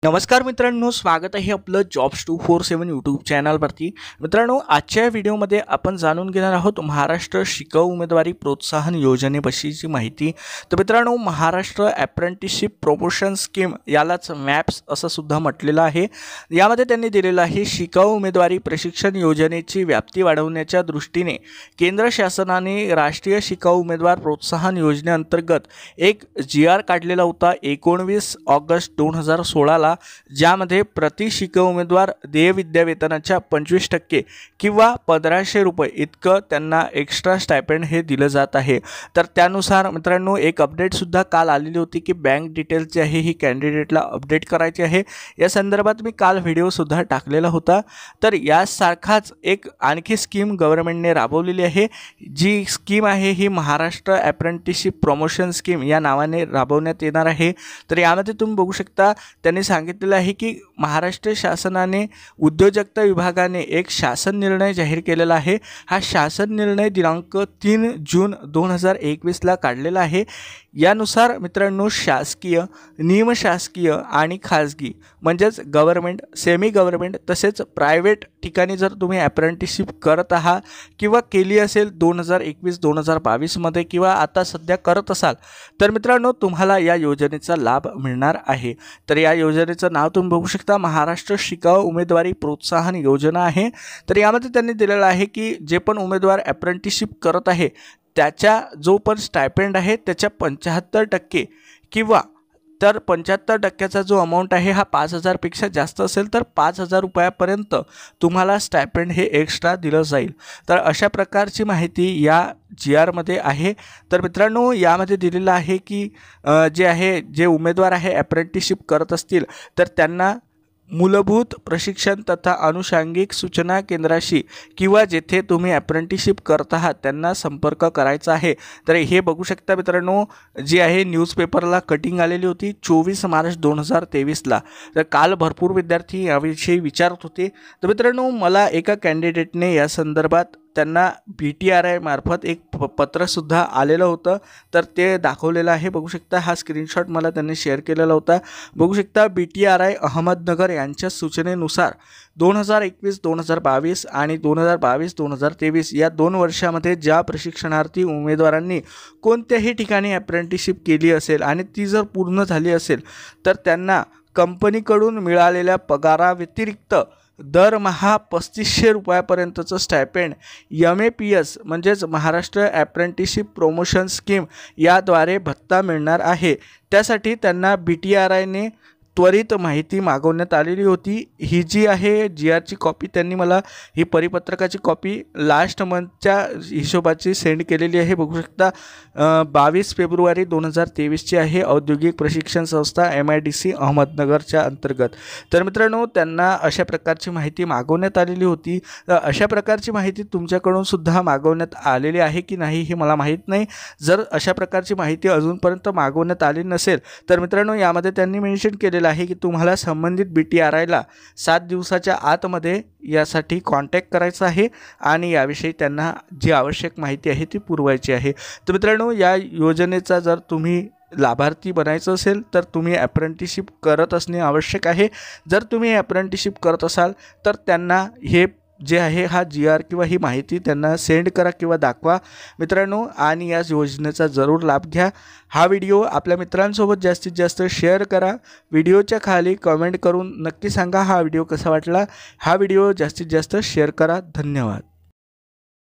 नमस्कार मित्रांनो, स्वागत आहे आपलं जॉब्स 247 यूट्यूब चॅनलवरती। मित्रांनो, आजच्या व्हिडिओमध्ये आपण जाणून घेणार आहोत महाराष्ट्र शिकाऊ उमेदवारी प्रोत्साहन योजनेविषयीची माहिती। तर मित्रांनो, महाराष्ट्र अप्रेंटिसशिप प्रमोशन स्कीम यालाच मॅप्स असं सुद्धा म्हटलेलं आहे। यामध्ये त्यांनी दिलेलं आहे शिकाऊ उमेदवारी प्रशिक्षण योजनेची व्याप्ती वाढवण्याच्या दृष्टीने केंद्र शासनाने राष्ट्रीय शिकाऊ उमेदवार प्रोत्साहन योजनेअंतर्गत एक GR काढलेला होता 19 ऑगस्ट 2016 ला, ज्यामध्ये प्रति शिकाऊ उमेदवार देय विद्यावेतनाच्या 25% किंवा 1500 रुपये इतकं त्यांना एक्स्ट्रा स्टायपेंड हे दिलं जात आहे। तर त्यानुसार मित्रांनो, एक अपडेट सुद्धा काल आलेली होती की बँक डिटेल्स जी आहे ही कॅन्डिडेटला अपडेट करायची आहे। या संदर्भात मी काल व्हिडिओ सुद्धा टाकलेला होता। तर यासारखाच एक आणखी स्कीम गव्हर्नमेंटने राबवलेली आहे। जी स्कीम आहे ही महाराष्ट्र अप्रेंटिसशिप प्रमोशन स्कीम या नावाने राबवण्यात येणार आहे। तर यामध्ये तुम्ही बघू शकता, त्यांनी सांगितलेलं आहे की महाराष्ट्र शासनाने उद्योजकता विभागाने एक शासन निर्णय जाहीर केलेला आहे। हा शासन निर्णय दिनांक 3 जून 2021 ला काढलेला आहे। यानुसार मित्रांनो, शासकीय, निमशासकीय आणि खाजगी म्हणजेच गव्हर्नमेंट, सेमी गव्हर्नमेंट तसेच प्रायव्हेट ठिकाणी जर तुम्ही अप्रेंटिसशिप करत आहात किंवा केली असेल 2021-2022 मध्ये किंवा आता सध्या करत असाल, तर मित्रांनो तुम्हाला या योजनेचा लाभ मिळणार आहे। तर या योजनेचं नाव तुम्ही बघू शकता, महाराष्ट्र शिकाऊ उमेदवारी प्रोत्साहन योजना आहे। तर यामध्ये त्यांनी दिलेलं आहे की जे पण उमेदवार अप्रेंटिसशिप करत आहे त्याच्या जो पण स्टायपेंड आहे त्याच्या 75% किंवा तर 75%चा जो अमाऊंट आहे हा 5000 पेक्षा जास्त असेल तर 5000 रुपयापर्यंत तुम्हाला स्टायपेंड हे एक्स्ट्रा दिलं जाईल। तर अशा प्रकारची माहिती या GR मध्ये आहे। तर मित्रांनो, यामध्ये दिलेलं आहे की जे उमेदवार आहे अप्रेंटिसशिप करत असतील तर त्यांना मूलभूत प्रशिक्षण तथा अनुषंगिक सूचना केंद्राशी किंवा जेथे तुम्ही अप्रेंटिसशिप करत आहात त्यांना संपर्क करायचा आहे। तर हे बघू शकता मित्रांनो, जी आहे न्यूजपेपरला कटिंग आलेली होती 24 मार्च 2023 ला। तर काल भरपूर विद्यार्थी याविषयी विचारत होते। तर मित्रांनो, मला एका कॅन्डिडेटने या संदर्भात त्यांना BTRI मार्फत एक पत्रसुद्धा आलेलं होतं, तर ते दाखवलेलं आहे। बघू शकता, हा स्क्रीनशॉट मला त्यांनी शेअर केलेला होता। बघू शकता, BTRI अहमदनगर यांच्या सूचनेनुसार 2021-2022 आणि 2022-2023 या 2 वर्षामध्ये ज्या प्रशिक्षणार्थी उमेदवारांनी कोणत्याही ठिकाणी अप्रेंटिसशिप केली असेल आणि ती जर पूर्ण झाली असेल तर त्यांना कंपनीकडून मिळालेल्या पगाराव्यतिरिक्त दरमहा 3500 रुपयापर्यंतचं स्टायपेंड MAPS म्हणजेच महाराष्ट्र अप्रेंटिसशिप प्रमोशन स्कीम याद्वारे भत्ता मिळणार आहे। त्यासाठी त्यांना BTRI ने त्वरित माहिती मागवण्यात आलेली होती। ही जी आहे GR ची कॉपी त्यांनी मला ही परिपत्रकाची कॉपी लास्ट मंथच्या हिशोबाची सेंड केलेली आहे। बघू शकता, 22 फेब्रुवारी 2023 ची आहे। औद्योगिक प्रशिक्षण संस्था MIDC अहमदनगरच्या अंतर्गत। तर मित्रांनो, त्यांना अशा प्रकारची माहिती मागवण्यात आलेली होती। तर अशा प्रकारची माहिती तुमच्याकडून सुद्धा मागवण्यात आलेली आहे की नाही हे मला माहीत नाही। जर अशा प्रकारची माहिती अजूनपर्यंत मागवण्यात आली नसेल तर मित्रांनो, यामध्ये त्यांनी मेन्शन केलेलं आहे की तुम्हाला संबंधित BTRI ला 7 दिवसाच्या आतमध्ये यासाठी कॉन्टॅक्ट करायचा आहे आणि याविषयी त्यांना जी आवश्यक माहिती आहे ती पुरवायची आहे। तर मित्रांनो, या योजनेचा जर तुम्ही लाभार्थी बनायचं असेल तर तुम्ही अप्रेंटिसशिप करत असणे आवश्यक आहे। जर तुम्ही अप्रेंटिसशिप करत असाल तर त्यांना हे जे आहे हा GR किंवा ही माहिती त्यांना सेंड करा किंवा दाखवा मित्रांनो, आणि या योजनेचा जरूर लाभ घ्या। हा व्हिडिओ आपल्या मित्रांसोबत जास्तीत जास्त शेअर करा। व्हिडिओच्या खाली कमेंट करून नक्की सांगा हा व्हिडिओ कसा वाटला। हा व्हिडिओ जास्तीत जास्त शेअर करा। धन्यवाद।